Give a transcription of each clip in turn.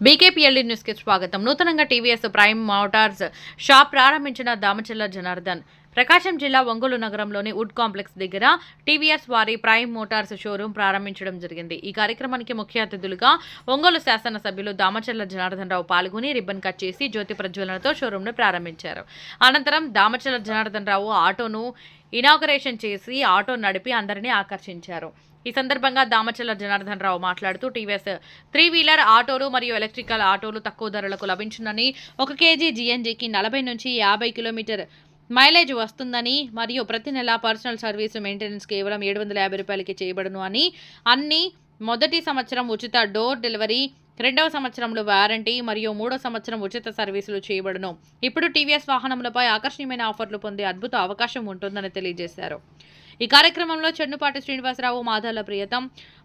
బీకేపీఎల్ఈ news కి స్వాగతం. నూతనంగా టీవీఎస్ ప్రైమ్ మోటార్స్ షాప్ ప్రారంభించిన దామచల్ల జనార్దన్. ప్రకాశం జిల్లా ఒంగోలు నగరంలోని వుడ్ కాంప్లెక్స్ దగ్గర టీవీఎస్ వారి ప్రైమ్ మోటార్స్ షోరూం ప్రారంభించడం జరిగింది. ఈ కార్యక్రమానికి ముఖ్య అతిథులుగా ఒంగోలు శాసనసభ్యులు దామచల్ల జనార్దన్ రావు పాల్గొని రిబ్బన్ కట్ చేసి జ్యోతి ప్రజ్వలనతో షోరూంను ప్రారంభించారు. అనంతరం దామచల్ల జనార్దన్ రావు ఆటోను ఇనాగరేషన్ చేసి ఆటో నడిపి అందరినీ ఆకర్షించారు. ఈ సందర్భంగా దామచల్ల జనార్దన్ రావు మాట్లాడుతూ టీవీఎస్ 3-వీలర్ ఆటోలు మరియు ఎలక్ట్రికల్ ఆటోలు తక్కువ ధరలకు లభించునని, 1 కేజీ జీఎన్జీకి 40 నుంచి 50 కిలోమీటర్ మైలేజ్ వస్తుందని మరియు ప్రతి నెల పర్సనల్ సర్వీసు మెయింటెనెన్స్ కేవలం 750 రూపాయలకి చేయబడును అని, అన్ని మొదటి సంవత్సరం ఉచిత డోర్ డెలివరీ, 2వ సంవత్సరంలో వారంటీ మరియు 3వ సంవత్సరం ఉచిత సర్వీసులు చేయబడును. ఇప్పుడు టీవీఎస్ వాహనములపై ఆకర్షణీయమైన ఆఫర్లు పొందే అద్భుత అవకాశం ఉంటుందని తెలియజేశారు. ఈ కార్యక్రమంలో Chennupati Srinivasarao, Madala Priyatham,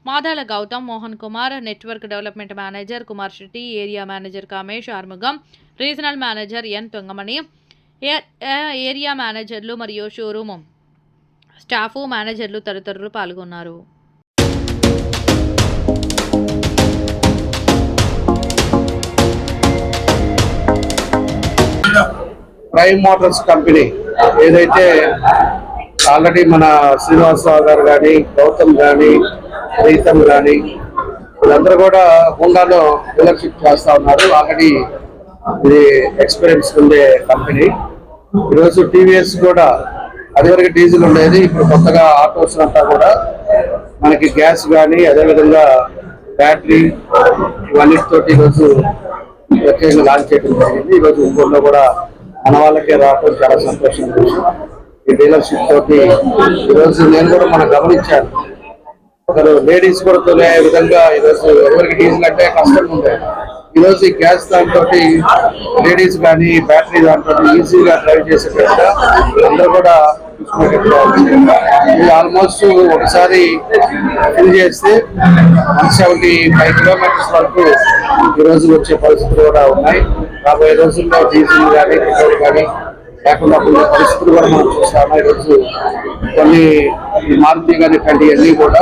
Madala Gautham, Mohan Kumar, network development manager Kumar Shetty, area manager Kamesh Arumugam, regional manager N Thongamani, area మేనేజర్లు మరియు షోరూమ్ స్టాఫ్, మేనేజర్లు తదితరులు పాల్గొన్నారు. ప్రైమ్ మోటార్స్ కంపెనీ ఏదైతే ఆల్రెడీ మన శ్రీనివాసరావు గారు కానీ, గౌతమ్ కానీ, రీతం కానీ వీళ్ళందరూ కూడా హోండాలో డీలర్షిప్ చేస్తా ఉన్నారు. ఆల్రెడీ ఇది ఎక్స్పీరియన్స్ ఉండే కంపెనీ. ఈరోజు టీవీఎస్ కూడా అదివరకు డీజిల్ ఉండేది, ఇప్పుడు కొత్తగా ఆటోస్ అంతా కూడా మనకి గ్యాస్ కానీ అదేవిధంగా బ్యాటరీ ఇవన్నిటితోటి ఈరోజు ప్రత్యేకంగా లాంచ్ చేయడం జరిగింది. ఈరోజు ఇంకోలో కూడా మన వాళ్ళకే రావడం చాలా సంతోషం. ఈ డీలర్షిప్ తోటి ఈరోజు నేను కూడా మనం గమనించాను, ఒకరు లేడీస్ కూడా తొలే విధంగా ఈరోజు ఎవరికి డీజిల్ అంటే కష్టంగా ఉండేది. ఈరోజు ఈ గ్యాస్ దాంతో లేడీస్ కానీ బ్యాటరీ దాంతో ఈజీగా డ్రైవ్ చేసేటట్టుగా అందరూ కూడా ఇది ఆల్మోస్ట్ ఒకసారి ఫిల్ చేస్తే 175 కిలోమీటర్స్ వరకు ఈరోజు వచ్చే పరిస్థితులు కూడా ఉన్నాయి. రాబోయే రోజుల్లో డీజిల్ కానీ పెట్రోల్ కానీ లేకుండా కొన్ని పరిస్థితులు కూడా మనం చూస్తాము. ఈరోజు కొన్ని మారుతి కానీ ఇవన్నీ కూడా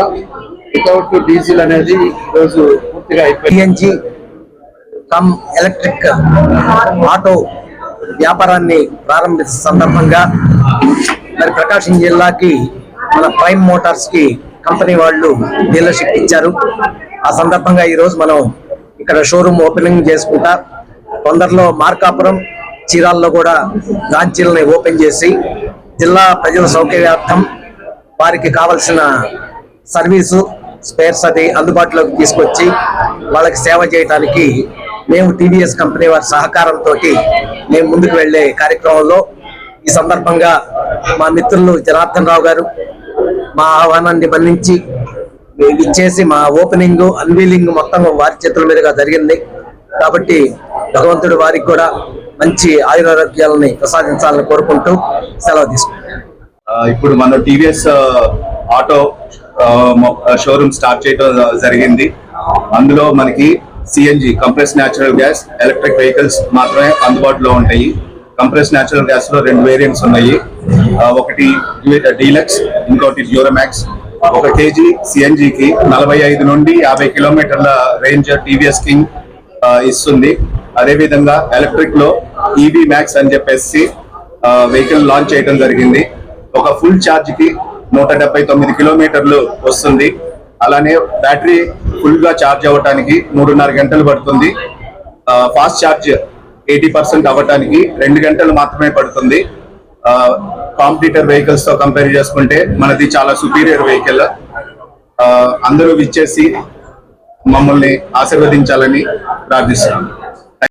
వితౌట్ డీజిల్ అనేది ఈరోజు పూర్తిగా అయిపోయింది. కమ్ ఎలక్ట్రిక్ ఆటో వ్యాపారాన్ని ప్రారంభించిన సందర్భంగా మరి ప్రకాశం జిల్లాకి మన ప్రైమ్ మోటార్స్ కి కంపెనీ వాళ్ళు డీలర్షిప్ ఇచ్చారు. ఆ సందర్భంగా ఈరోజు మనం ఇక్కడ షోరూమ్ ఓపెనింగ్ చేసుకుంటా తొందరలో మార్కాపురం, చీరాల్లో కూడా బ్రాంచీలని ఓపెన్ చేసి జిల్లా ప్రజల సౌకర్యార్థం వారికి కావలసిన సర్వీసు స్పేర్స్ అది అందుబాటులోకి తీసుకొచ్చి వాళ్ళకి సేవ చేయడానికి మేము టీవీఎస్ కంపెనీ వారి సహకారంతో మేము ముందుకు వెళ్లే కార్యక్రమంలో ఈ సందర్భంగా మా మిత్రులు జనార్దన్ రావు గారు మా ఆహ్వానాన్ని మన్నించి ఇచ్చేసి మా ఓపెనింగ్ అన్వీలింగ్ మొత్తం వారి చేతుల మీదుగా జరిగింది. కాబట్టి భగవంతుడు వారికి కూడా మంచి ఆయురారోగ్యాలని ప్రసాదించాలని కోరుకుంటూ సెలవు తీసుకుంటాం. ఇప్పుడు మనం టీవీఎస్ ఆటో షోరూమ్ స్టార్ట్ చేయడం జరిగింది. అందులో మనకి CNG compress natural gas, electric vehicles మాత్రమే అందుబాటులో ఉంటాయి. కంప్రెస్ న్యాచురల్ గ్యాస్ లో 2 వేరియంట్స్ ఉన్నాయి. ఒకటి డీలక్స్, ఇంకోటి డ్యూరమాక్స్. 1 కేజీ సిఎన్జికి 45 నుండి 50 కిలోమీటర్ల రేంజ్ టీవీఎస్ కింగ్ ఇస్తుంది. అదేవిధంగా ఎలక్ట్రిక్ లో ఈవీ మ్యాక్స్ అని చెప్పేసి వెహికల్ లాంచ్ చేయడం జరిగింది. ఒక ఫుల్ ఛార్జ్ కి 179 కిలోమీటర్లు వస్తుంది. అలానే బ్యాటరీ ఫుల్ గా ఛార్జ్ అవ్వటానికి 3.5 గంటలు పడుతుంది. ఫాస్ట్ ఛార్జ్ 80% అవ్వటానికి 2 గంటలు మాత్రమే పడుతుంది. కాంపిటీటర్ వెహికల్స్ తో కంపేర్ చేసుకుంటే మనది చాలా సుపీరియర్ వెహికల్. అందరూ విచ్చేసి మమ్మల్ని ఆశీర్వదించాలని ప్రార్థిస్తున్నాం.